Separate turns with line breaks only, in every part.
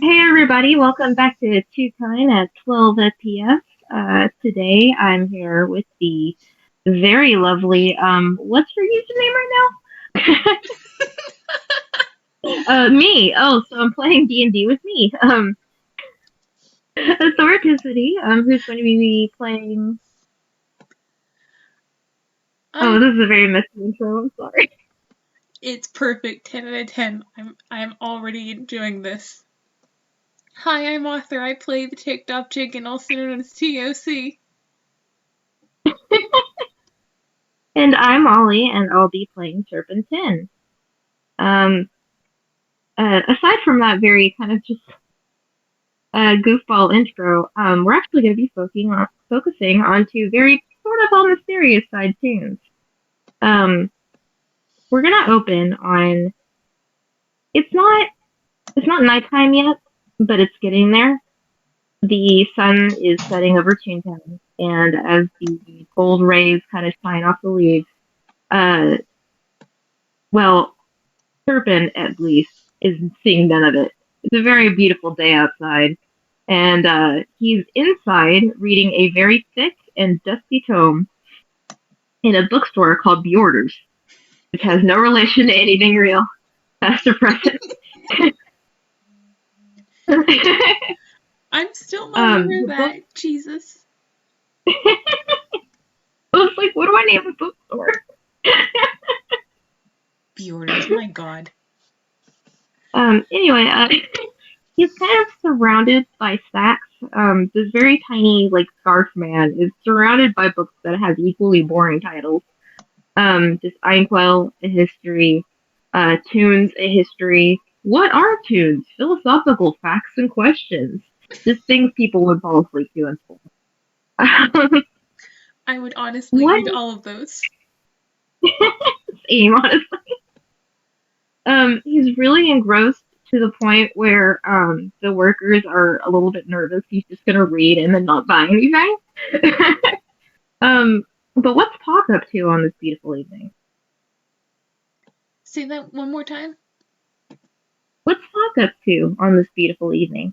Hey everybody, welcome back to Toonkind at 12 FPS. Today I'm here with the very lovely, what's your username right now? Me. Oh, so I'm playing D&D with me. Authoricity, who's going to be playing... Oh,
I'm
this is a very messy intro, I'm sorry.
it's perfect. 10 out of 10. I'm already enjoying this. Hi, I'm Arthur. I play the ticked off chicken, also known as TOC.
And I'm Ollie, and I'll be playing Turpin and TOC. Aside from that very kind of just goofball intro, we're actually going to be focusing on two very sort of all mysterious side tunes. Um, we're going to open on it's not nighttime yet, but it's getting there. The sun is setting over Toontown, and as the gold rays kind of shine off the leaves, uh, well, Turpin at least is seeing none of it. It's a very beautiful day outside, and he's inside reading a very thick and dusty tome in a bookstore called Bjorder's, which has no relation to anything real, past or present.
I'm still not over
The book.
that. Jesus.
I was like, what do I name a bookstore?
Bjorder's, my god.
Anyway, he's kind of surrounded by stacks. This very tiny, like, scarf man is surrounded by books that have equally boring titles. Just Einquell, a history, tunes, a history. What are tunes? Philosophical facts and questions. Just things people would fall asleep to in school.
I would honestly
What
read all of those.
aim, honestly? He's really engrossed to the point where the workers are a little bit nervous. He's just gonna read and then not buy anything. um, but what's Talk up to on this beautiful evening?
Say that one more time.
What's Talk up to on this beautiful evening?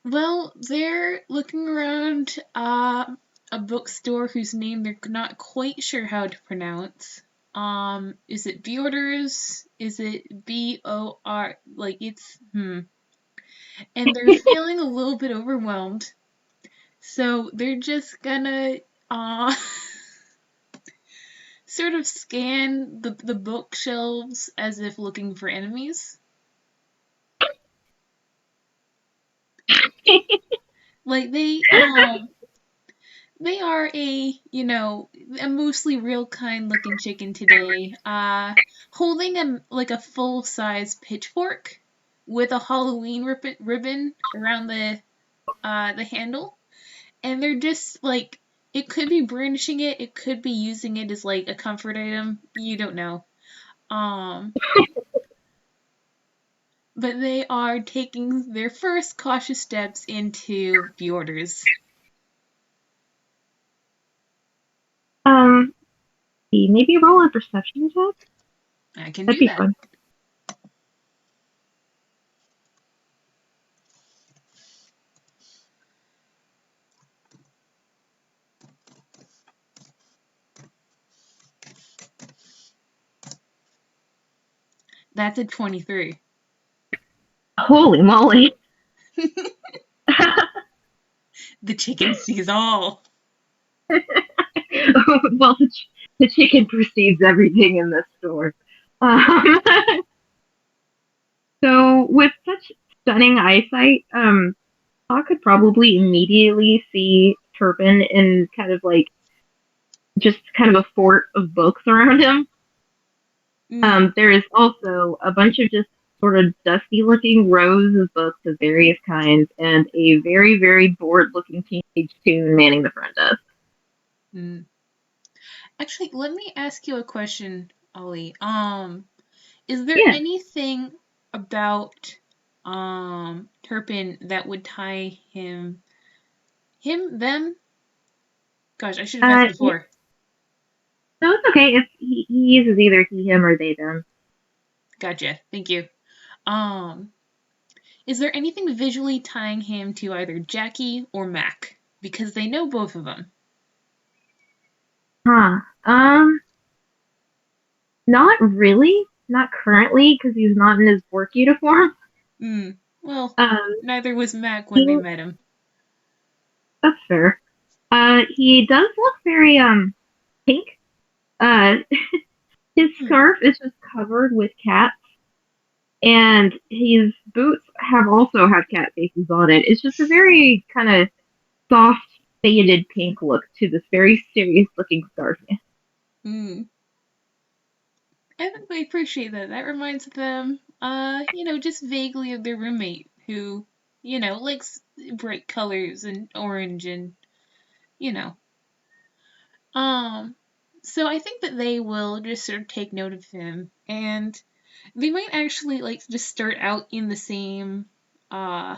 Well, they're looking around a bookstore whose name they're not quite sure how to pronounce. Is it Bjorder's? Is it B-O-R? Like, And they're feeling a little bit overwhelmed. So they're just gonna, uh, sort of scan the bookshelves as if looking for enemies. Like, they are a mostly real kind looking chicken today, holding a full size pitchfork with a Halloween ribbon around the handle, and they're just like, it could be brandishing it, it could be using it as like a comfort item. You don't know. Um, but they are taking their first cautious steps into Bjorder's.
Um, maybe roll a perception check.
I can
That'd
do
be
that.
fun.
That's a 23.
Holy moly!
The chicken sees all.
Well, the chicken perceives everything in this store. Um, so, with such stunning eyesight, I could probably immediately see Turpin in kind of like just kind of a fort of books around him. There is also a bunch of just sort of dusty looking rows of books of various kinds and a very, very bored looking teenage toon manning the front desk.
Mm. Actually, let me ask you a question, Ollie. Is there
Yeah.
anything about Turpin that would tie them? Gosh, I should have asked
Yeah.
before.
No, it's okay. He uses either he, him, or they, them.
Gotcha. Thank you. Um, Is there anything visually tying him to either Jackie or Mac? Because they know both of them.
Huh. Not really. Not currently, because he's not in his work uniform.
Hmm. Well,
Um,
neither was Mac when they
he,
met him.
that's fair. He does look very, pink. Uh, his
Hmm.
scarf is just covered with cats, and his boots have also have cat faces on it. It's just a very kind of soft, faded pink look to this very serious looking scarf.
Hmm. I think they appreciate that. That reminds them, just vaguely of their roommate who, likes bright colors and orange and, you know. Um, so I think that they will just sort of take note of him, and they might actually like just start out in uh,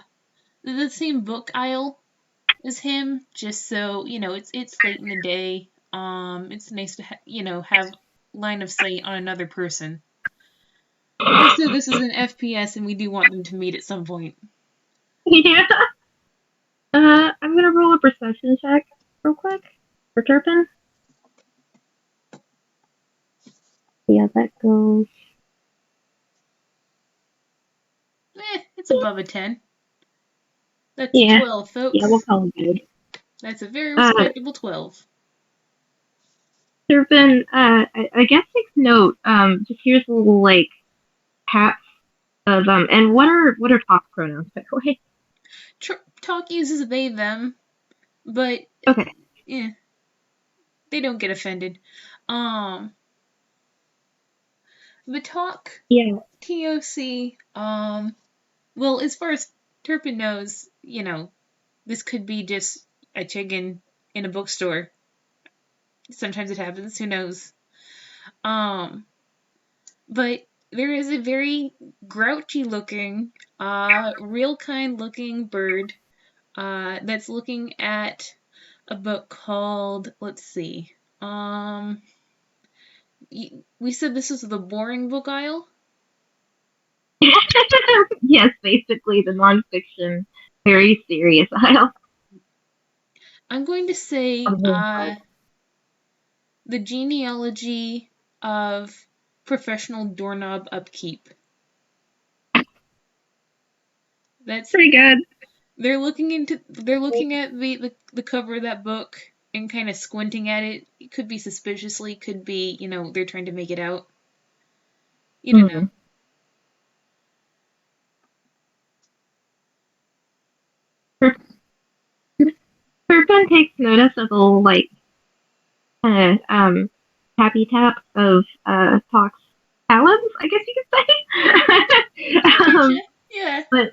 the same book aisle as him, just so it's late in the day. It's nice to have line of sight on another person. Also, this is an FPS, and we do want them to meet at some point.
Yeah. I'm gonna roll a perception check real quick for Turpin. Yeah, that goes.
It's above a 10. That's a
Yeah,
12,
yeah, we'll
folks.
call it good.
That's a very
Uh,
respectable 12.
Turpin, I guess takes note. Just here's a little like hats of and what are talk pronouns by the way?
Talk uses they, them, but
Okay,
eh, they don't get offended. Um, but talk,
yeah,
TOC, well, as far as Turpin knows, this could be just a chicken in a bookstore. Sometimes it happens, who knows? Um, but there is a very grouchy looking, real kind looking bird, that's looking at a book called, let's see, we said this is the boring book aisle.
yes, basically the nonfiction, very serious aisle.
I'm going to say
Oh,
the genealogy of professional doorknob upkeep. That's
pretty good.
they're looking at the cover of that book and kind of squinting at it. It could be suspiciously, could be, they're trying to make it out. You don't know.
Hmm. Turpin takes notice of the little like kind of happy tap of Talk's talons, I guess you could
I
say.
getcha. Yeah.
But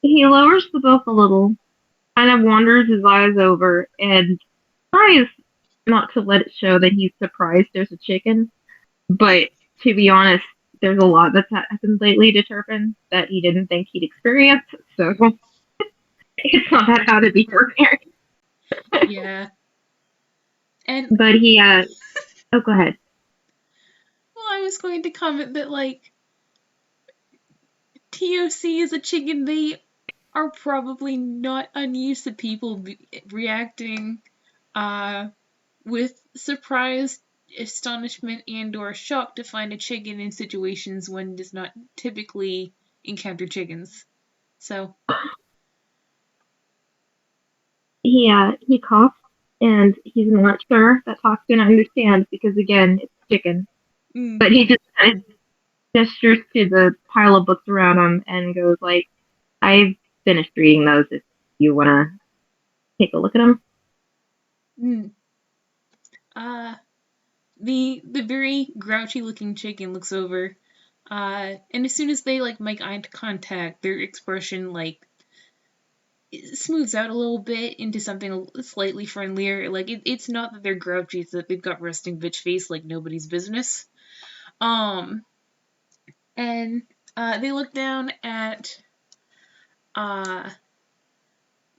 he lowers the book a little, kind of wanders his eyes over, and tries not to let it show that he's surprised there's a chicken. But to be honest, there's a lot that's happened lately to Turpin that he didn't think he'd experience, so it's not that out of the ordinary.
Yeah. And
But he, oh, go ahead.
well, I was going to comment that like TOC is a chicken. They are probably not unused to people reacting uh with surprise, astonishment, and/or shock to find a chicken in situations one does not typically encounter chickens. So,
He coughs, and he's not sure that Talk's gonna understand because again, it's chicken.
mm,
But he just kind of gestures to the pile of books around him and goes like, "I've finished reading those. If you wanna take a look at them."
mm. Uh, the very grouchy looking chicken looks over, and as soon as they like make eye contact, their expression like smooths out a little bit into something slightly friendlier. Like it's not that they're grouchy; it's that they've got resting bitch face like nobody's business. Um, and they look down at uh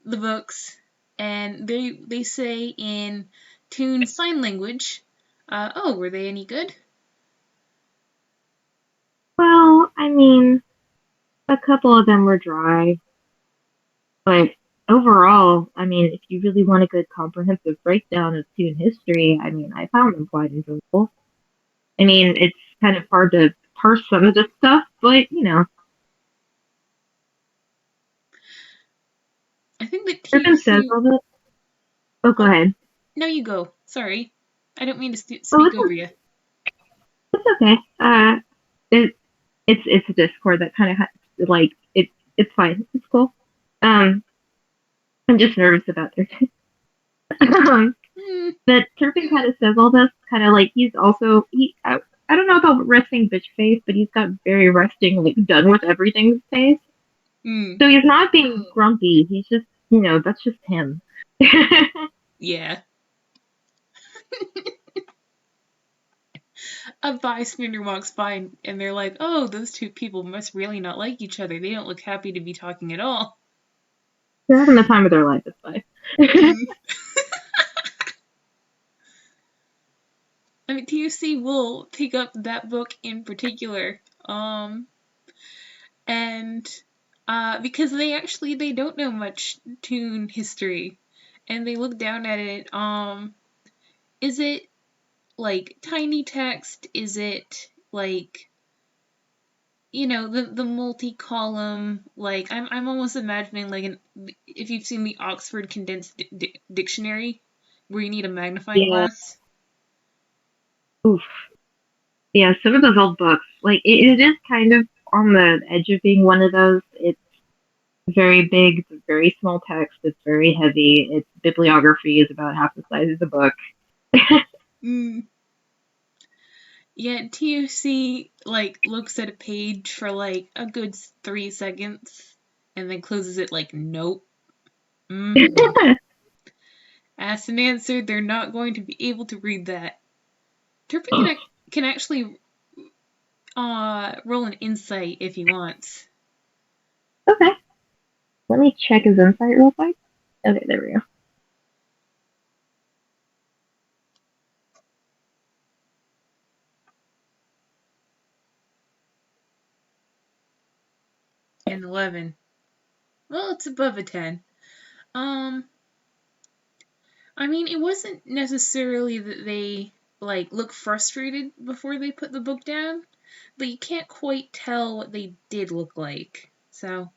the books, and they say in Toon sign language, "Oh, were they any good?"
Well, I mean, a couple of them were dry, but overall, I mean, if you really want a good comprehensive breakdown of Toon history, I mean, I found them quite enjoyable. I mean, it's kind of hard to parse some of this stuff, but you know,
I think that
Turpin says
TOC.
all this. Oh, go
Oh,
ahead.
no, you go. Sorry. I don't mean to
Oh,
speak over you.
it's okay. It it's a Discord that kind of like it's fine. It's cool. Um, I'm just nervous about their um,
Hmm.
but Turpin kind of says all this kind of like he's also I don't know about resting bitch face, but he's got very resting like done with everything face.
Hmm.
So he's not being grumpy. He's just that's just him.
Yeah. A bystander walks by and they're like, "Oh, those two people must really not like each other. They don't look happy to be talking at all."
They're having the time of their life. It's fine.
Mm. I mean, TUC will pick up that book in particular, and because they don't know much Toon history, and they look down at it. Is it like tiny text? Is it like the multi-column, like I'm almost imagining like if you've seen the Oxford Condensed Dictionary where you need a magnifying
Yeah.
glass.
Oof. Yeah. Some of those old books, like it is kind of on the edge of being one of those. It's very big. It's a very small text. It's very heavy. Its bibliography is about half the size of the book.
Mm. Yeah, TOC like looks at a page for like a good 3 seconds and then closes it like nope. Mm-mm. Asked and answered, they're not going to be able to read that. Turpin can actually roll an insight if he wants.
Okay. Let me check his insight real quick. Okay, there we go.
An 11. Well, it's above a 10. Um, I mean, it wasn't necessarily that they like look frustrated before they put the book down, but you can't quite tell what they did look like. So,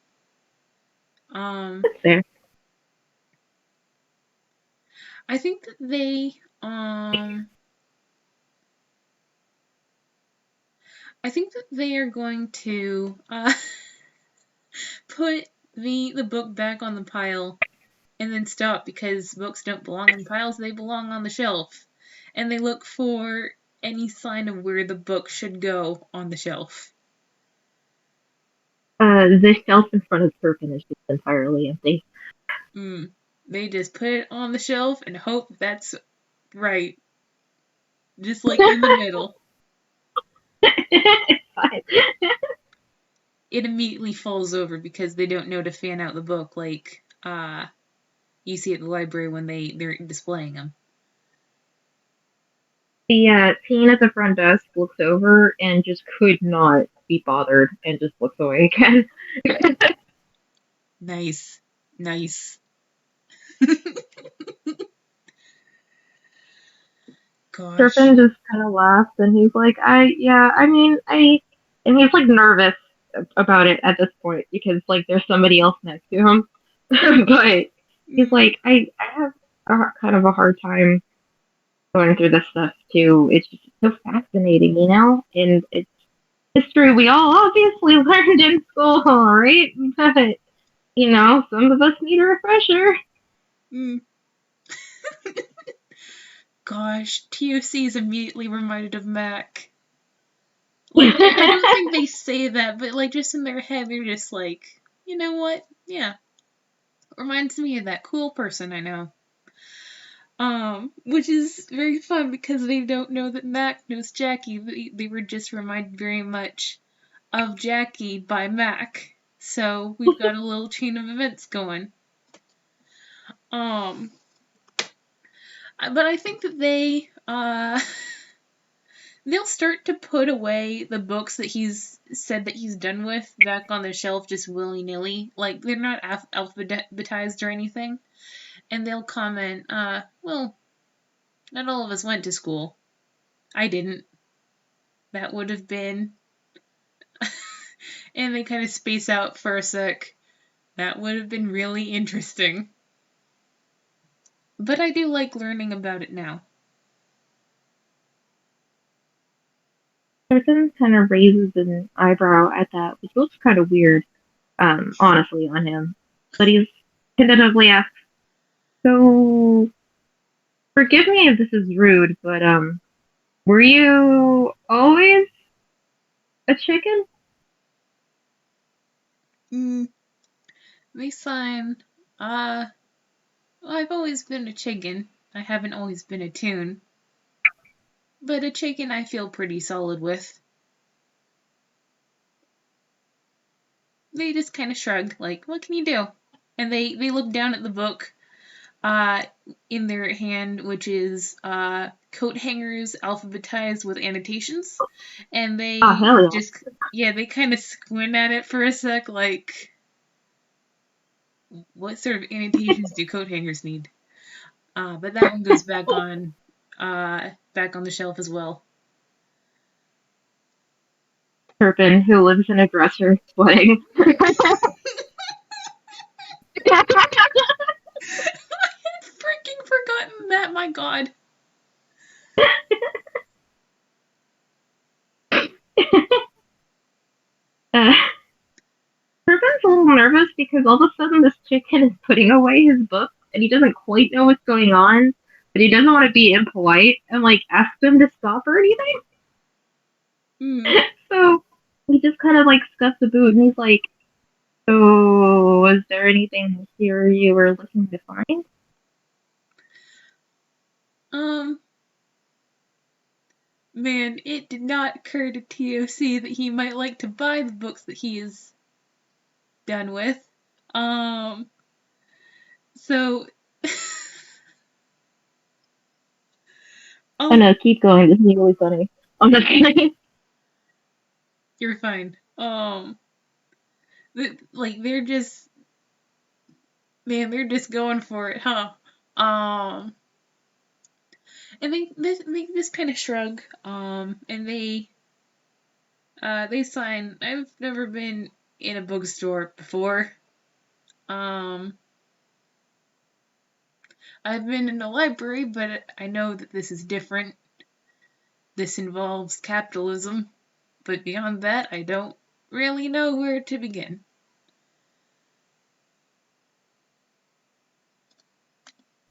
um,
It's there.
I think that I think that they are going to put the book back on the pile and then stop because books don't belong in piles, they belong on the shelf. And they look for any sign of where the book should go on the shelf.
The shelf in front of Turpin is just entirely empty.
Mm. They just put it on the shelf and hope that's right. Just like in the middle.
It's fine.
It immediately falls over because they don't know to fan out the book like you see at the library when they're displaying them.
The teen at the front desk looks over and just could not be bothered and just looks away again.
Nice. Nice. Gosh.
Turpin just kind of laughs and he's like, yeah, I mean, and he's like nervous about it at this point because like there's somebody else next to him. But he's
Mm.
like, I have kind of a hard time going through this stuff too. It's just so fascinating, and it's history we all obviously learned in school, right? But some of us need a refresher.
Mm. Gosh, TOC is immediately reminded of Mac. Like, I don't think they say that, but like just in their head, they're just like, you know what? Yeah, reminds me of that cool person I know. Which is very fun because they don't know that Mac knows Jackie. They were just reminded very much of Jackie by Mac. So we've got a little chain of events going. But I think that they'll start to put away the books that he's said that he's done with back on the shelf just willy nilly. Like they're not alphabetized or anything. And they'll comment, well, not all of us went to school. I didn't. That would have been. And they kind of space out for a sec. That would have been really interesting. But I do like learning about it now.
Turpin kind of raises an eyebrow at that, which looks kind of weird, honestly, on him. But he's tentatively asks, "So, forgive me if this is rude, but were you always a chicken?"
Mm, they sign, uh, well, I've always been a chicken. I haven't always been a toon. But a chicken I feel pretty solid with. They just kind of shrug, like, what can you do? And they look down at the book uh, in their hand, which is coat hangers alphabetized with annotations. And
Oh,
they
hell yeah.
just, yeah, they kind of squint at it for a sec, like, what sort of annotations do coat hangers need? But that one goes back on the shelf as well.
Turpin, who lives in a dresser, sweating.
Freaking forgotten that, my god.
uh, Turpin's a little nervous because all of a sudden this chicken is putting away his book and he doesn't quite know what's going on, but he doesn't want to be impolite and like ask them to stop or anything.
Mm.
So he just kind of like scuffs the boot and he's like, "So, was there anything here you were looking to find?"
Um, Man, it did not occur to TOC that he might like to buy the books that he is done with. Um, so,
Oh
um,
no, keep going. This is really funny. I'm just kidding.
you're fine. Like they're just, man, they're just going for it, huh? Um, and they just kind of shrug. And they sign. I've never been in a bookstore before. Um, I've been in a library, but I know that this is different. This involves capitalism, but beyond that, I don't really know where to begin.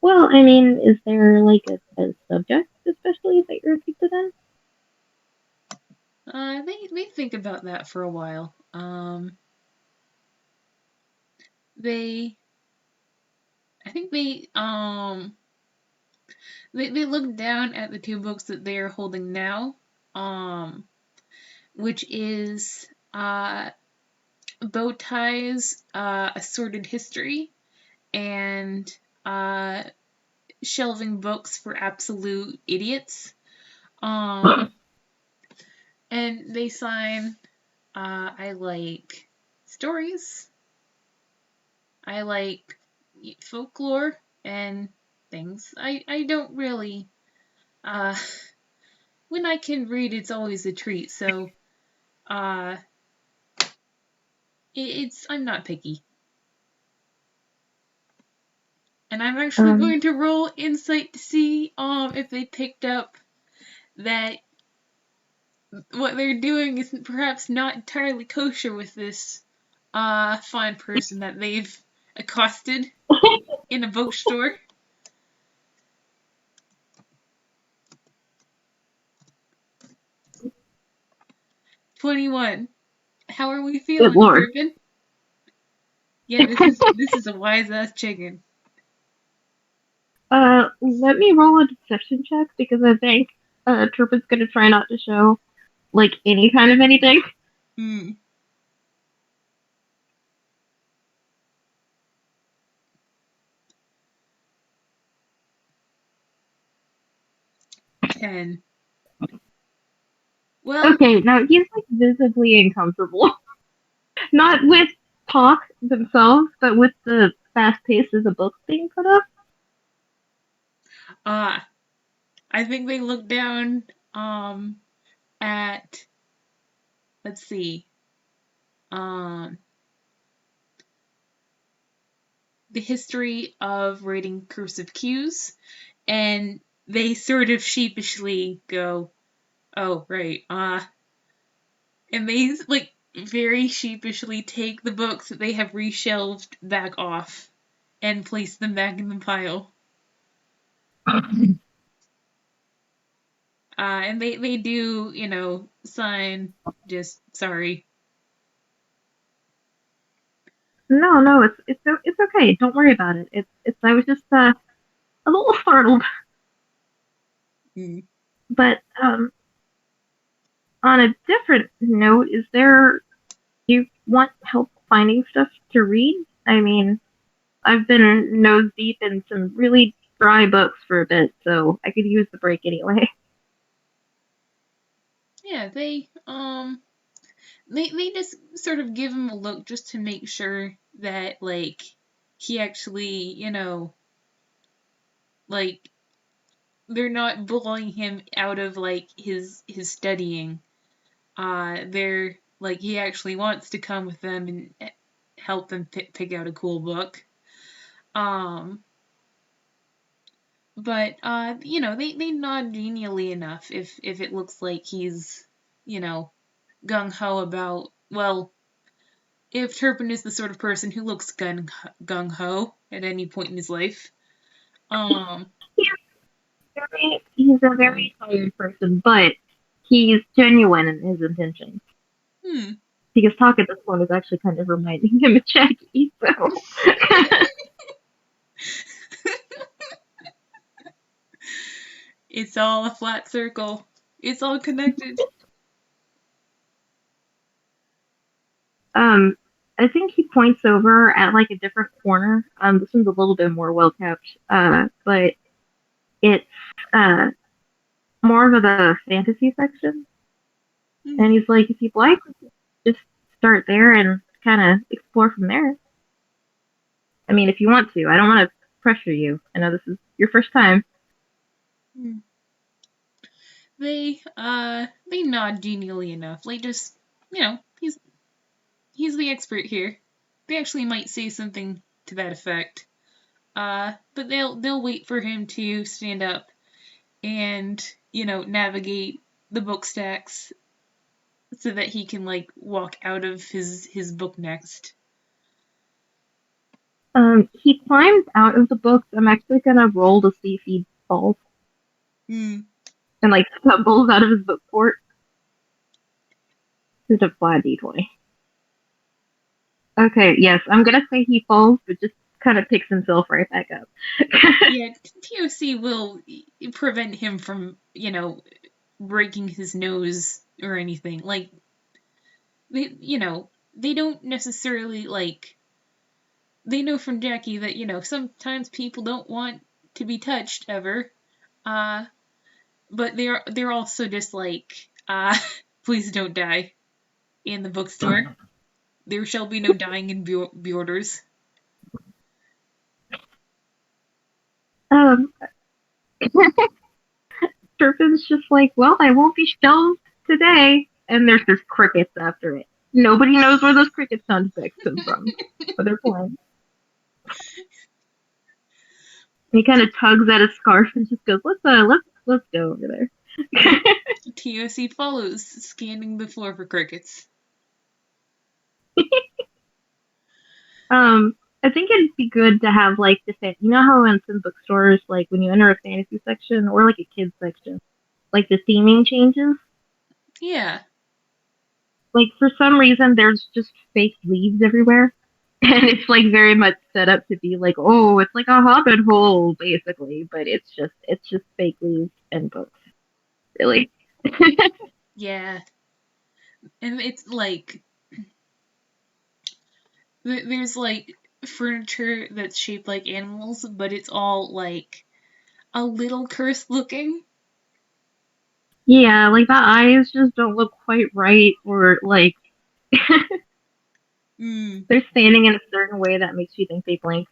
Well, I mean, is there like a subject especially that you're interested in?
They think about that for a while. They I think they look down at the two books that they are holding now, um, which is Bow Ties, A Sordid History, and uh, Shelving Books for Absolute Idiots. Um, and they sign, I like stories, I like folklore and things. I don't really, uh, when I can read, it's always a treat. So, uh, I'm not picky. And I'm actually
Um,
going to roll insight to see, if they picked up that what they're doing is perhaps not entirely kosher with this, fine person that they've accosted in a bookstore. 21. How are we
Good
feeling,
lord.
Turpin? Yeah, this is a wise ass chicken.
Let me roll a deception check because I think Turpin's gonna try not to show like any kind of anything.
Hmm. 10. Well,
Okay, now he's like visibly uncomfortable. Not with talk themselves, but with the fast pace of the books being put up.
uh, I think they look down at, let's see, um, the history of writing cursive cues, and they sort of sheepishly go, "Oh, right, and they like very sheepishly take the books that they have reshelved back off and place them back in the pile. And they do, sign just sorry.
No, no, it's okay. Don't worry about it. It's I was just a little startled.
Mm.
But on a different note, do you want help finding stuff to read? I mean, I've been nose deep in some really dry books for a bit, so I could use the break anyway.
Yeah, they just sort of give him a look just to make sure that like he actually, like they're not bullying him out of like his studying. They're like he actually wants to come with them and help them pick out a cool book. Um, but they nod genially enough if it looks like he's, you know, gung ho about, well, if Turpin is the sort of person who looks gung ho at any point in his life. Um,
He's a very tired person, but he's genuine in his intentions.
hmm.
Because talk at this point is actually kind of reminding him of Jackie, so
It's all a flat circle. It's all connected.
um I think he points over at like a different corner. This one's a little bit more well kept. But it's uh more of the fantasy section.
Hmm.
And he's like, if you'd like, just start there and kind of explore from there. I mean, if you want to. I don't want to pressure you. I know this is your first time.
Hmm. They nod genially enough. Like just, he's the expert here. They actually might say something to that effect. But they'll wait for him to stand up and, navigate the book stacks so that he can like walk out of his book next.
He climbs out of the books. I'm actually gonna roll to see if he falls
Hmm.
and like stumbles out of his book fort. Just a flat d20. Okay, yes, I'm gonna say he falls, but just kind of picks himself right back up.
Yeah, TOC will prevent him from, breaking his nose or anything. Like they don't necessarily like they know from Jackie that, sometimes people don't want to be touched ever. Uh but they're also just like, please don't die in the bookstore. There shall be no dying in Borders.
um, Turpin's just like, well, I won't be shelved today, and there's just crickets after it. Nobody knows where those cricket sound effects come from, but they're playing. And he kind of tugs at his scarf and just goes, let's go over there.
TOC follows, scanning the floor for crickets.
um, I think it'd be good to have like you know how in some bookstores, like when you enter a fantasy section or like a kids section, like the theming changes.
Yeah.
Like for some reason, there's just fake leaves everywhere, and it's like very much set up to be like, oh, it's like a hobbit hole basically, but it's just fake leaves and books, really.
Yeah. And it's like there's like furniture that's shaped like animals, but it's all like a little cursed looking.
Yeah, like the eyes just don't look quite right, or like
Mm,
they're standing in a certain way that makes you think they blink.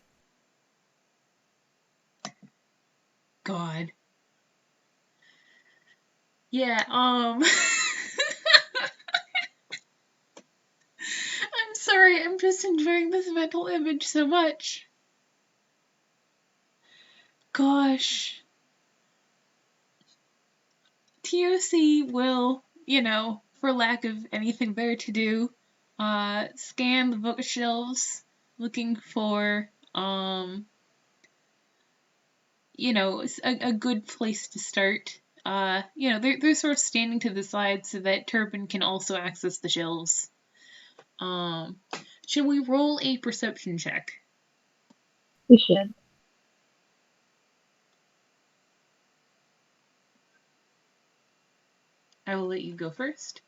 God. Yeah, I'm sorry, I'm just enjoying this mental image so much. Gosh. TOC will, for lack of anything better to do, scan the bookshelves looking for, a good place to start. They're sort of standing to the side so that Turpin can also access the shelves. Um, should we roll a perception check?
We should.
I will let you go first.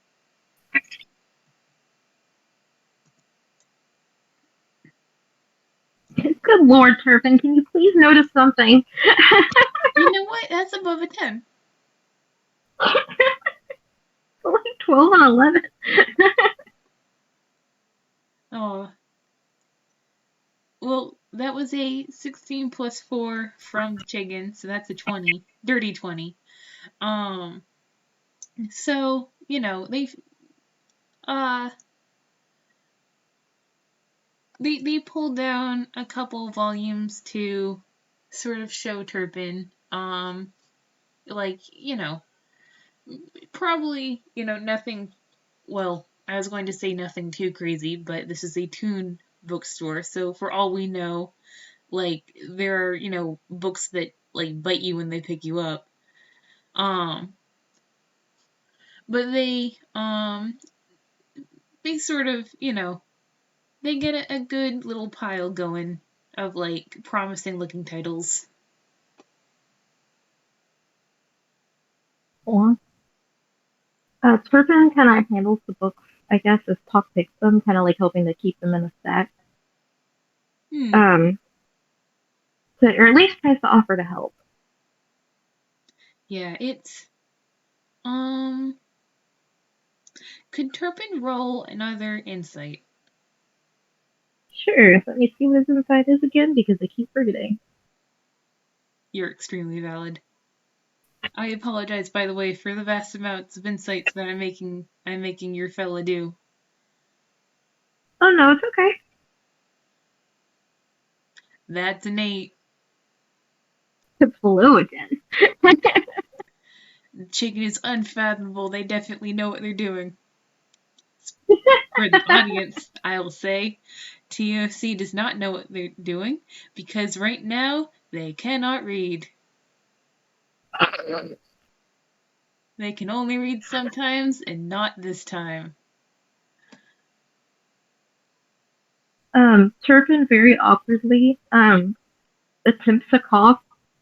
Good Lord, Turpin, can you please notice something?
You know what? That's above a 10.
Like 12 and 11.
Oh, well, that was a 16 plus 4 from the chicken, so that's a 20. Dirty 20. Um, so, uh, they pulled down a couple volumes to sort of show Turpin, like, probably, nothing, well, I was going to say nothing too crazy, but this is a Toon bookstore, so for all we know, like, there are, books that, like, bite you when they pick you up. Um, but they sort of, they get a good little pile going of, like, promising looking titles.
Or, Turpin kind of handles the books, I guess, as TOC picks them, kind of like hoping to keep them in a stack.
Hmm.
Um, or at least tries to offer to help.
Yeah, um, could Turpin roll another insight?
Sure, let me see what his inside is again because I keep forgetting.
You're extremely valid. I apologize, by the way, for the vast amounts of insights that I'm making your fella do.
Oh no, it's okay.
That's an 8.
It's below again.
The chicken is unfathomable. They definitely know what they're doing. For the audience, I'll say, TOC does not know what they're doing because right now they cannot read. They can only read sometimes and not this time.
Turpin very awkwardly attempts to cough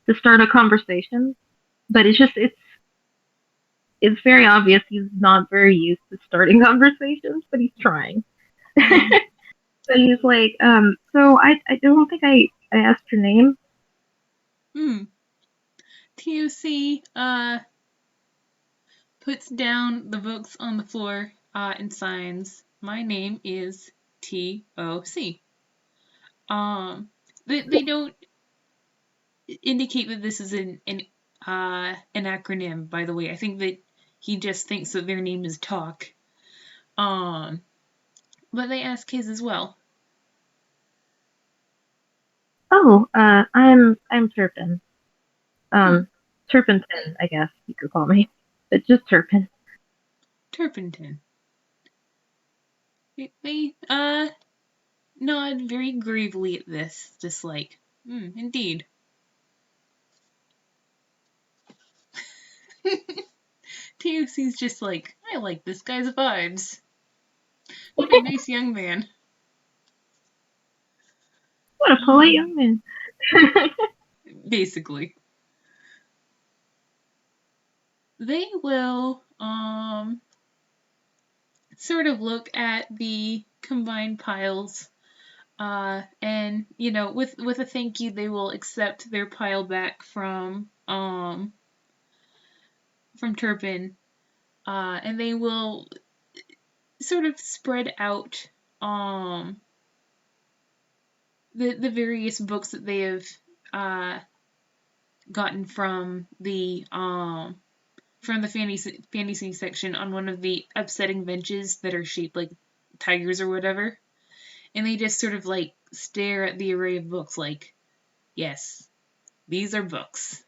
to start a conversation, but it's very obvious he's not very used to starting conversations, but he's trying.
Mm.
So he's like, so I don't think I asked your name.
Hmm. TOC puts down the books on the floor and signs, "My name is TOC." Um, they don't indicate that this is an acronym. By the way, I think that he just thinks that their name is TOC. Um, but they ask his as well.
Oh, I'm Turpin.
Hmm,
Um, Turpentine, I guess you could call me, but just Turpin.
Turpentine. They nod very gravely at this, just like, indeed. TOC's just like, I like this guy's vibes. What a nice young man.
What a polite young man.
Basically. They will sort of look at the combined piles and with a thank you they will accept their pile back from Turpin, and they will sort of spread out the various books that they have uh, gotten from the fantasy section on one of the upsetting benches that are shaped like tigers or whatever, and they just sort of like stare at the array of books like, yes, these are books.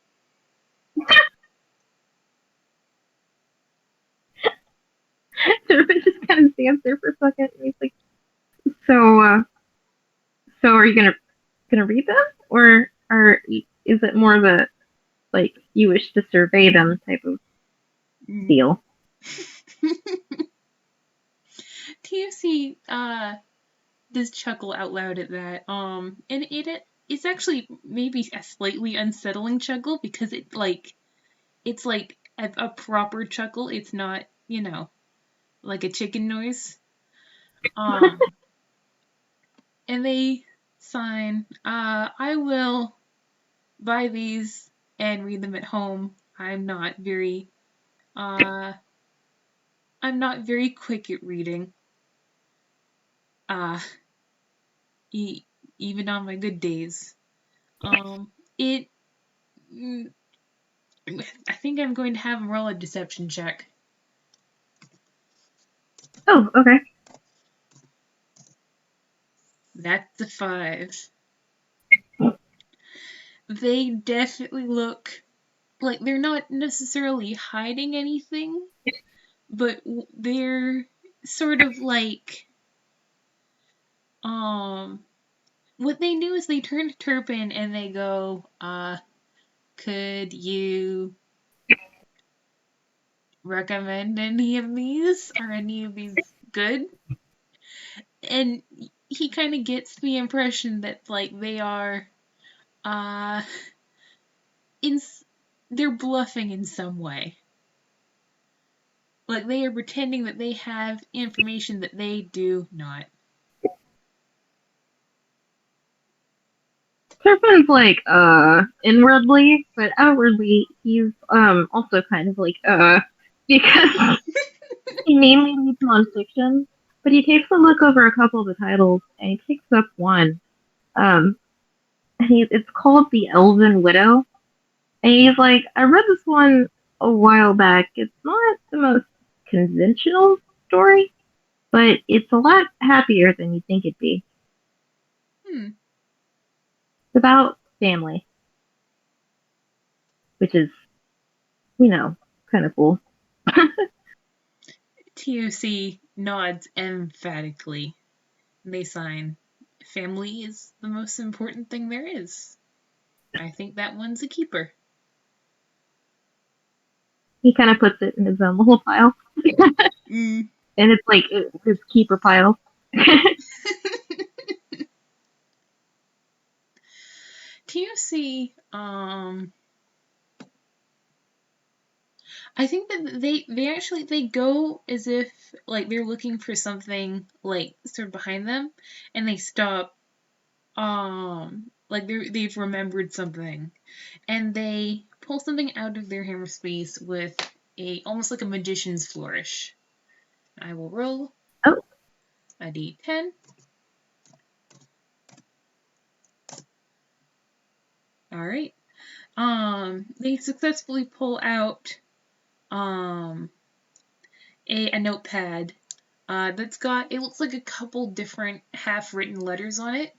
Turpin just kind of stands there for a second, and he's like, "So, so are you gonna read them, or is it more of a like you wish to survey them type of deal?"
TFC does chuckle out loud at that. And it's actually maybe a slightly unsettling chuckle because it's like a proper chuckle. It's not, like a chicken noise. Um, and they sign, I will buy these and read them at home. Uh, I'm not very quick at reading. Uh, e- Even on my good days. It, mm, I think I'm going to have him roll a deception check.
Oh, okay.
That's a 5. They definitely look like they're not necessarily hiding anything, but they're sort of like, what they do is they turn to Turpin and they go, could you recommend any of these? Are any of these good? And he kind of gets the impression that like they are, uh, in they're bluffing in some way. Like they are pretending that they have information that they do not.
Turpin's like inwardly, but outwardly he's also kind of like because he mainly reads nonfiction, but he takes a look over a couple of the titles and he picks up one. Um, it's called The Elven Widow, and he's like, I read this one a while back. It's not the most conventional story, but it's a lot happier than you think it'd be.
Hmm.
It's about family, which is, you know, kind of cool.
TOC nods emphatically. They sign. Family is the most important thing there is. I think that one's a keeper.
He kind of puts it in his own little pile,
Mm.
and it's like his keeper pile.
TOC, I think that they actually they go as if like they're looking for something like sort of behind them, and they stop. Like they've remembered something, and they pull something out of their hammer space with a almost like a magician's flourish. I will roll
Oh,
a d10. All right. They successfully pull out um a notepad that's got it looks like a couple different half-written letters on it.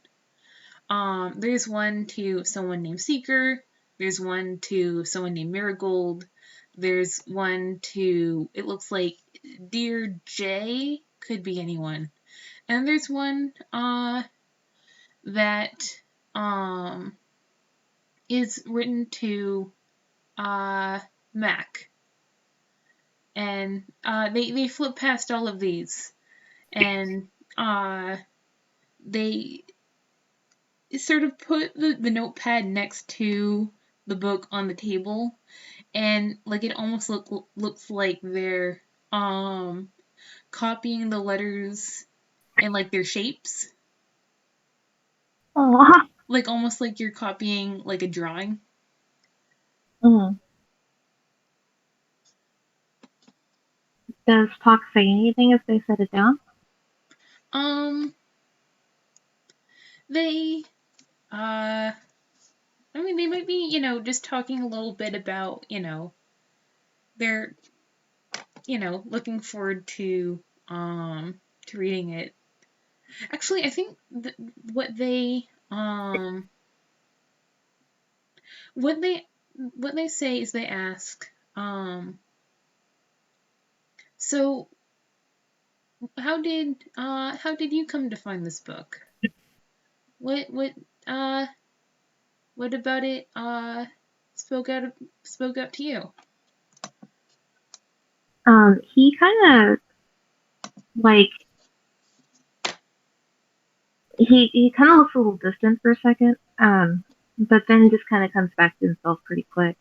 There's one to someone named Seeker. There's one to someone named Marigold. There's one to it looks like Dear J, could be anyone. And there's one that um is written to Mac. And they flip past all of these, and they sort of put the notepad next to the book on the table, and like it almost looks like they're um copying the letters and like their shapes,
aw.
like almost like you're copying like a drawing.
Mm. Does Talk say anything as they set it down?
Um, they, uh, I mean, they might be, just talking a little bit about, they're, looking forward to reading it. Actually, I think what they, what they, what they say is they ask, so how did you come to find this book? Uh, what about it, spoke out, spoke out to you?
He kind of like he kind of looks a little distant for a second, but then just kind of comes back to himself pretty quick,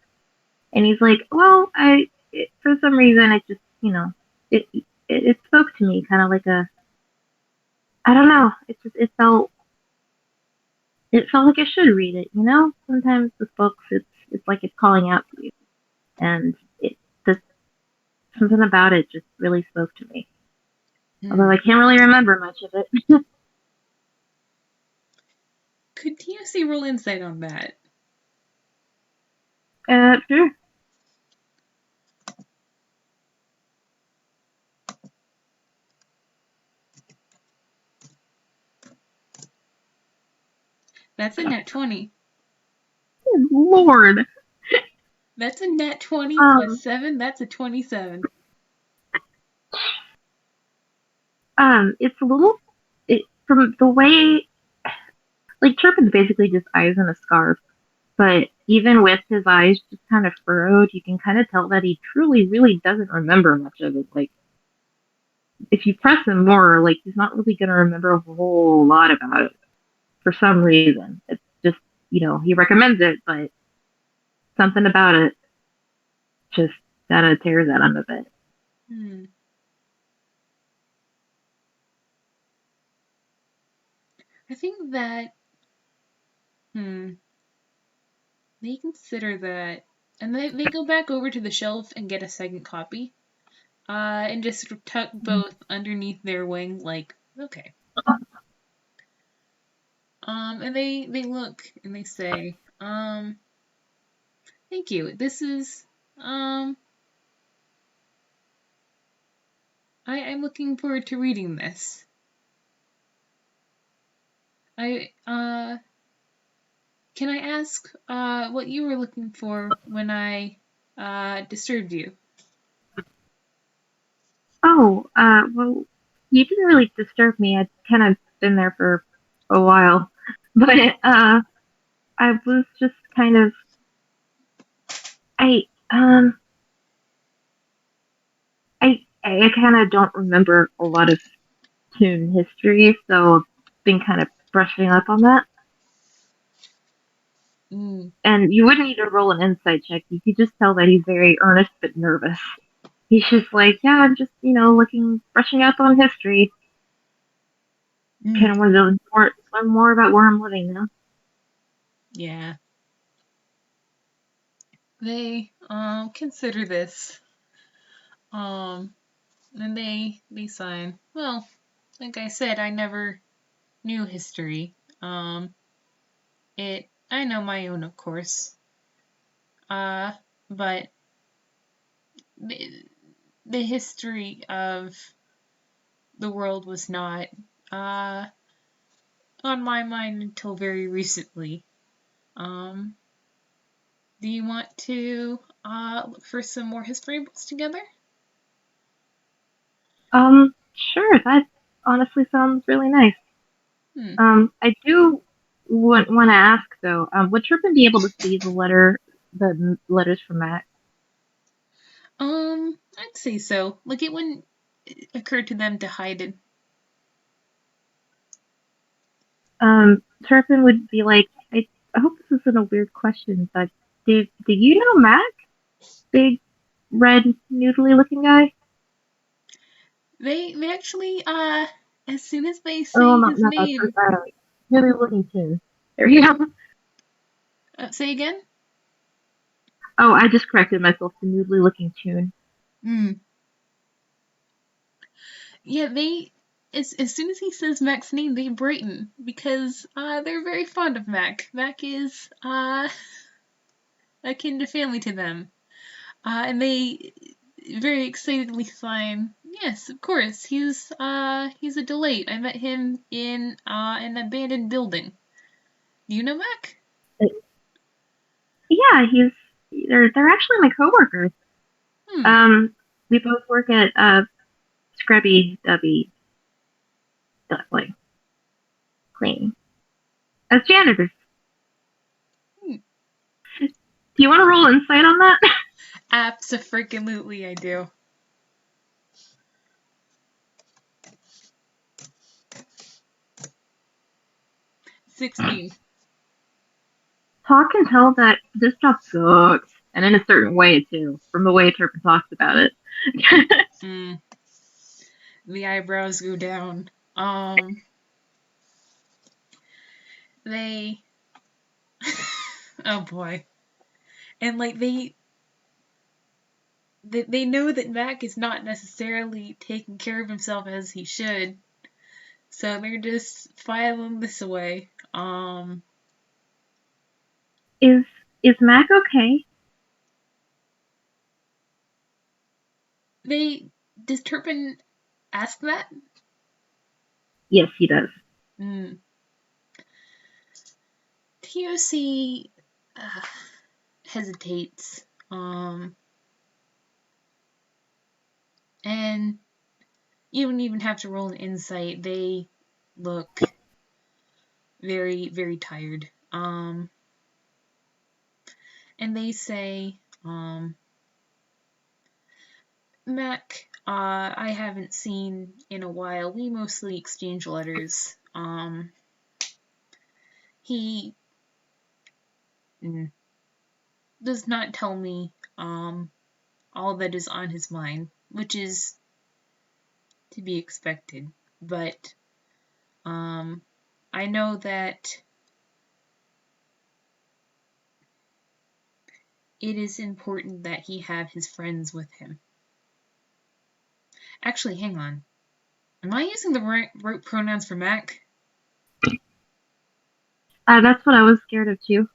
and he's like, "Well, for some reason it just it spoke to me, kind of like a I don't know, it felt like I should read it, you know. Sometimes with books, it's like it's calling out to you, and it just something about it just really spoke to me. Although
Hmm.
I can't really remember much of it.
Could you see roll insight on that?
Sure.
That's a nat 20.
Lord.
That's a nat 20 plus
Um,
7. That's a 27.
it's a little from the way like Turpin's basically just eyes in a scarf, but even with his eyes just kind of furrowed, you can kind of tell that he truly really doesn't remember much of it. Like if you press him more, like he's not really gonna remember a whole lot about it for some reason. It's just he recommends it, but something about it just kind of tears at him a bit.
Hmm. I think that, hmm, they consider that. And they go back over to the shelf and get a second copy. And just sort of tuck both underneath their wing, like, okay. And they look and they say, thank you. This is, um, I'm looking forward to reading this. I, can I ask, what you were looking for when I, disturbed you?
Oh, well, you didn't really disturb me. I'd kind of been there for a while, but I was just kind of I I kind of don't remember a lot of Toon history, so I've been kind of brushing up on that.
Mm.
And you wouldn't need to roll an insight check. You could just tell that he's very earnest but nervous. He's just like, yeah, I'm just looking, brushing up on history. Kind
Mm.
of want to learn more about where I'm living now.
Yeah. They, consider this. Um, and they sign. Well, like I said, I never knew history. I know my own, of course. Uh, but the, the history of the world was not, uh, on my mind until very recently. Um, do you want to, look for some more history books together?
Sure, that honestly sounds really nice.
Hmm.
I do want to ask though, would Turpin be able to see the letters from Matt?
I'd say so. Like it wouldn't occur to them to hide it.
Turpin would be like, I hope this isn't a weird question, but do you know Matt? Big, red, noodly looking guy?
They actually, as soon as they
Oh, well,
say
not
his
not that
name,
noodly looking too. There you go.
say again.
Oh, I just corrected myself to noodly looking tune.
Hmm. Yeah, as soon as he says Mac's name, they brighten because they're very fond of Mac. Mac is akin to family to them, and they very excitedly sign. Yes, of course. He's a delight. I met him in an abandoned building. Do you know Mac?
Yeah, they're actually my coworkers.
Hmm.
Um, we both work at Scrubby Dubby Duckling Cleaning as janitors.
Hmm.
Do you want to roll insight on that?
Abso-freaking-lutely, I do. 16.
Talk can tell that this job sucks, and in a certain way too, from the way Turpin talks about it.
Mm. The eyebrows go down. They. Oh boy. And like they know that Mac is not necessarily taking care of himself as he should, so they're just filing this away.
is is Mac okay?
They does Turpin ask that?
Yes, he does.
Mm. TOC hesitates, and you don't even have to roll an insight. They look very very tired. And they say, Mac, I haven't seen in a while. We mostly exchange letters. He mm, does not tell me all that is on his mind, which is to be expected. But I know that it is important that he have his friends with him. Actually, hang on. Am I using the right pronouns for Mac?
That's what I was scared of too.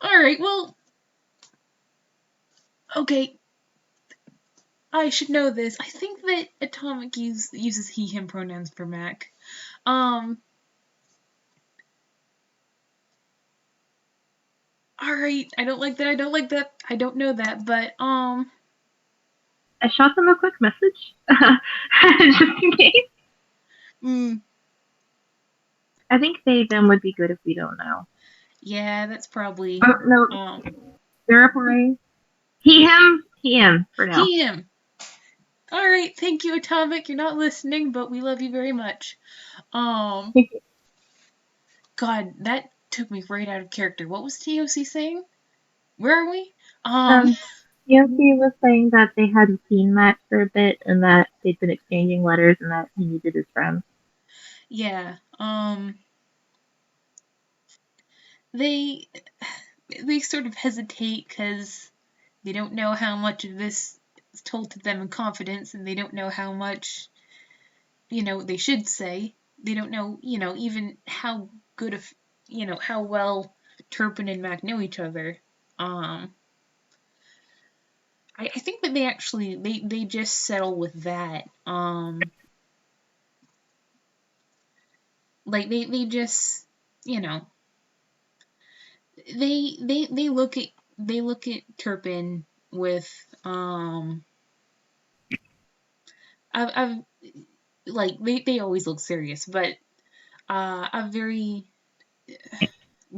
All right. Well, okay. I should know this. I think that Atomic uses he him pronouns for Mac. Um. All right. I don't like that. I don't like that. I don't know that, but
I shot them a quick message just in case.
mm,
I think they them would be good if we don't know.
yeah, that's probably
Oh, no,
um
verify. He him for now.
he him. All right. Thank you, Atomic. You're not listening, but we love you very much. Um. God, that took me right out of character. What was TOC saying? Where are we? Um.
um, Yoki was saying that they hadn't seen Matt for a bit and that they'd been exchanging letters and that he needed his friends.
Yeah. They they sort of hesitate because they don't know how much of this is told to them in confidence, and they don't know how much they should say. They don't know even how good of how well Turpin and Mac know each other. Um, I think that they actually they just settle with that. Like they just you know they look at Turpin with I've like they always look serious, but a very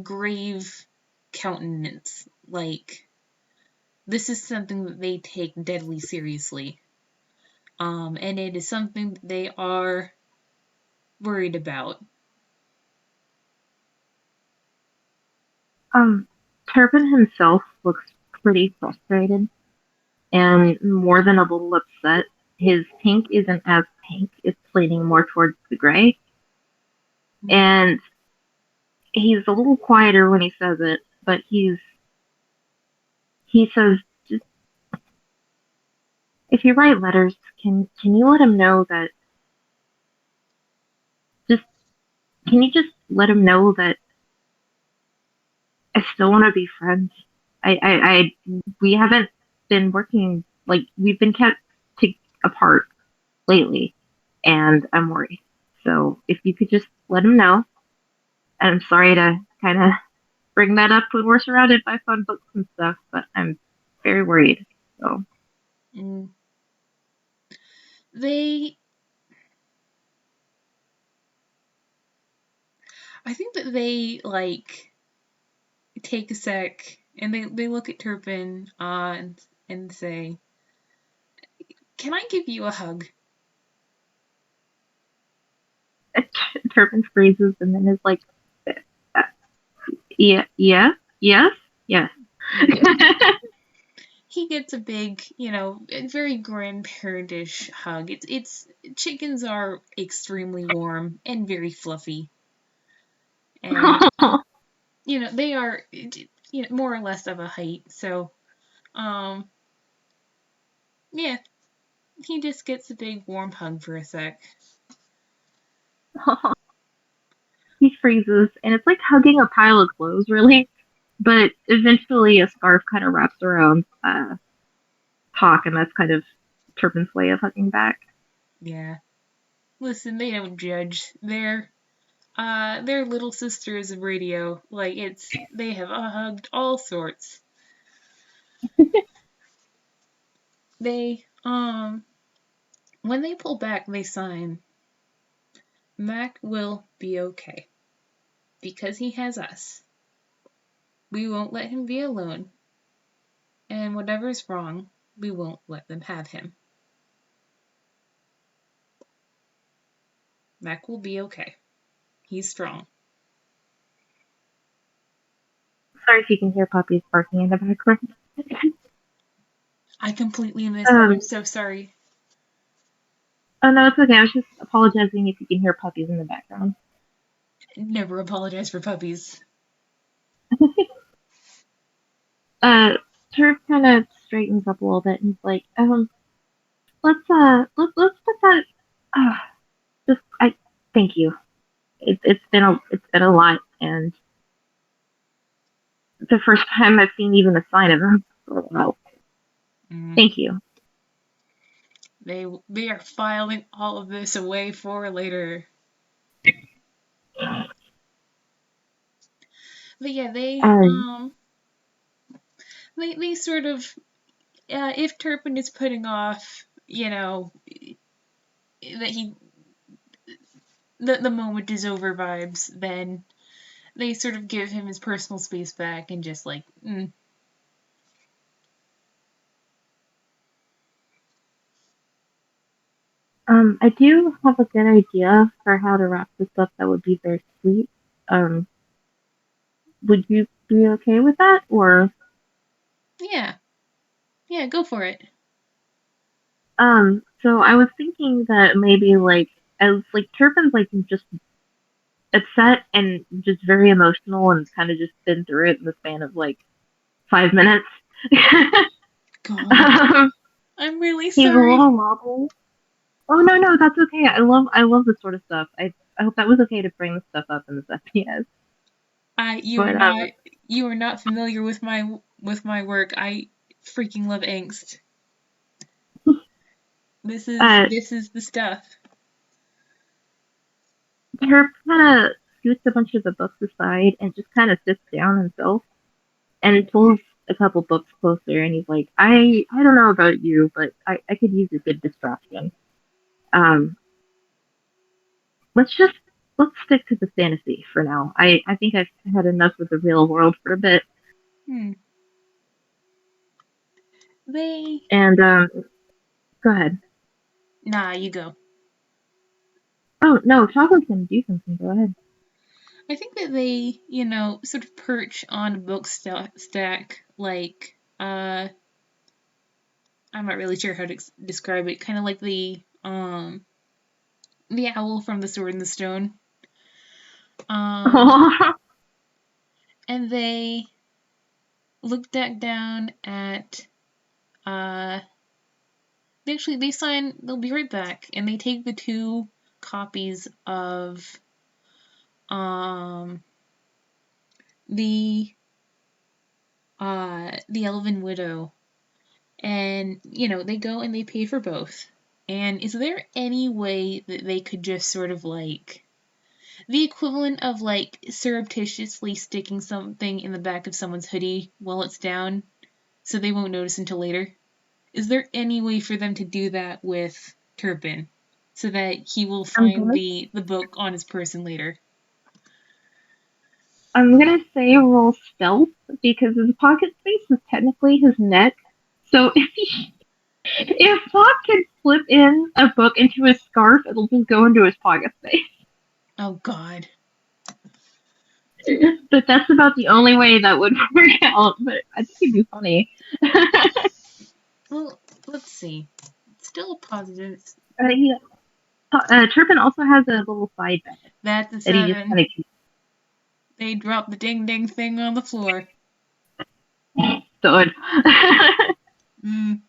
grave countenance. Like this is something that they take deadly seriously. And it is something that they are worried about.
Um, Turpin himself looks pretty frustrated and more than a little upset. His pink isn't as pink, it's leaning more towards the gray. And he's a little quieter when he says it, but he says, if you write letters, can you let him know that just can you just let him know that I still want to be friends? I we haven't been working like we've been kept apart lately, and I'm worried. So if you could just let him know, and I'm sorry to kind of bring that up when we're surrounded by fun books and stuff, but I'm very worried. So
Mm. They, I think that they like take a sec and they look at Turpin and say, "Can I give you a hug?"
Turpin freezes and then is like, uh, yeah, yeah, yes, yes.
He gets a big, a very grandparentish hug. It's chickens are extremely warm and very fluffy, and they are more or less of a height. So, um, yeah, he just gets a big warm hug for a sec.
He freezes, and it's like hugging a pile of clothes, really. But eventually, a scarf kind of wraps around Hawk, and that's kind of Turpin's way of hugging back.
Yeah, listen, they don't judge. Their little sisters of radio. Like they have hugged all sorts. They when they pull back, they sign. Mac will be okay because he has us. We won't let him be alone, and whatever's wrong, we won't let them have him. Mac will be okay. He's strong.
Sorry if you can hear puppies barking in the background.
I completely missed that. I'm
Um,
so sorry.
oh no, it's okay. I was just apologizing if you can hear puppies in the background.
Never apologize for puppies.
uh, Turf kind of straightens up a little bit and he's like, let's put that. Uh, just I thank you. It's been a lot, and the first time I've seen even a sign of him for a while.
Mm.
Thank you.
They are filing all of this away for later. But yeah,
Um,
they sort of if Turpin is putting off, that he the moment is over vibes, then they sort of give him his personal space back and just like,
I do have a good idea for how to wrap this up that would be very sweet. Um, would you be okay with that? Or,
yeah, yeah, go for it.
so I was thinking that maybe like, as like Turpin's like just upset and just very emotional and kind of just been through it in the span of like 5 minutes.
God,
um,
I'm really
he's a
sorry.
little wobbled. Oh no, no, that's okay. I love this sort of stuff. I hope that was okay to bring this stuff up in this FPS.
I you are
But
not you are not familiar with my work. I freaking love angst. This is
uh,
this is the stuff.
Herb kind of scoots a bunch of the books aside and just kind of sits down himself and pulls a couple books closer. And he's like, I don't know about you, but I could use a good distraction. Um, let's just let's stick to the fantasy for now. I think I've had enough of the real world for a bit.
Hmm. They
And go ahead.
Nah, you go.
Oh no, Chocolate's gonna do something. Go ahead.
I think that they, sort of perch on a book stack, like, I'm not really sure how to describe it, kind of like the owl from The Sword and the Stone. Um, and they look back down at, uh, they'll be right back, and they take the 2 copies of the the Elven Widow, and they go and they pay for both. And is there any way that they could just sort of like the equivalent of like surreptitiously sticking something in the back of someone's hoodie while it's down so they won't notice until later? Is there any way for them to do that with Turpin so that he will
I'm
find
gonna
the book on his person later?
I'm gonna say roll stealth because his pocket space is technically his neck. So if Flock can slip in a book into his scarf, it'll just go into his pocket space.
Oh God.
But that's about the only way that would work out. But I think it'd be funny.
Well, let's see. It's still a positive.
Yeah. Turpin also has a little side bag
That's a
that he just
7.
kind of keeps.
They drop the ding ding thing on the floor.
Good.
Mm.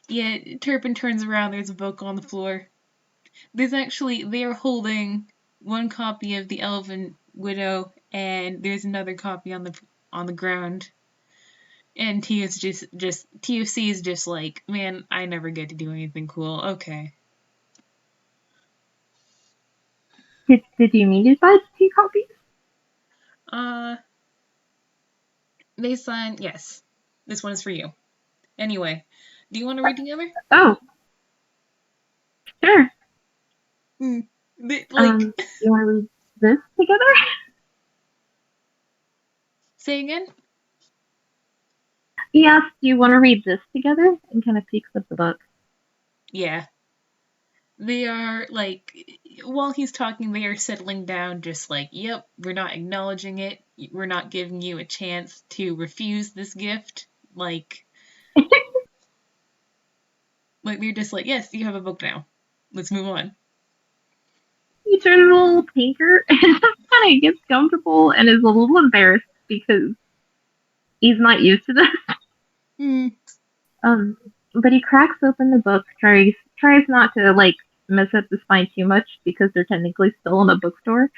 Yeah, Turpin turns around. There's a book on the floor. They are holding one copy of the Elven Widow, and there's another copy on the ground. And TOC is just like, man, I never get to do anything cool. Okay.
Did you mean to buy 2 copies?
Uh, they sign yes. This one is for you. Anyway, do you want to read together?
Oh, sure.
Mm. Like,
You want to read this together?
say again?
He asked, "Do you want to read this together?" and kind of peeks at the book.
Yeah. They are like, while he's talking, they are settling down, just like, yep, we're not acknowledging it. We're not giving you a chance to refuse this gift. Like they're just like, yes, you have a book now. Let's move on.
He turns a little tinker and just kind of gets comfortable and is a little embarrassed because he's not used to this.
Hmm.
But he cracks open the book, tries not to like mess up the spine too much because they're technically still in a bookstore.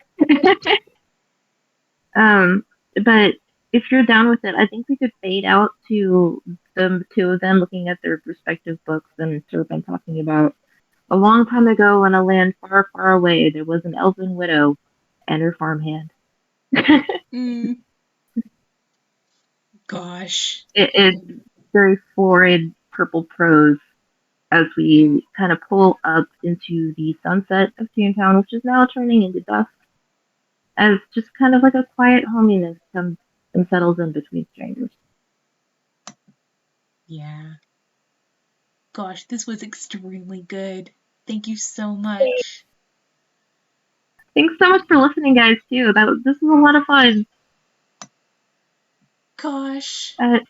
um, but if you're down with it, I think we could fade out to the 2 of them looking at their respective books and sort of been talking about a long time ago in a land far, far away. There was an elven widow and her farmhand.
Hmm. Gosh.
It's very florid purple prose as we kind of pull up into the sunset of Toontown, which is now turning into dusk, as just kind of like a quiet hominess comes and settles in between strangers.
Yeah. Gosh, this was extremely good. Thank you so much.
Thanks so much for listening, guys. Too this was a lot of fun.
Gosh.
Did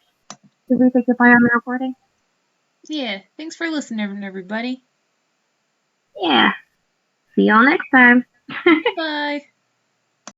we say goodbye on the recording?
Yeah. Thanks for listening, everybody.
Yeah. See y'all next time.
Bye.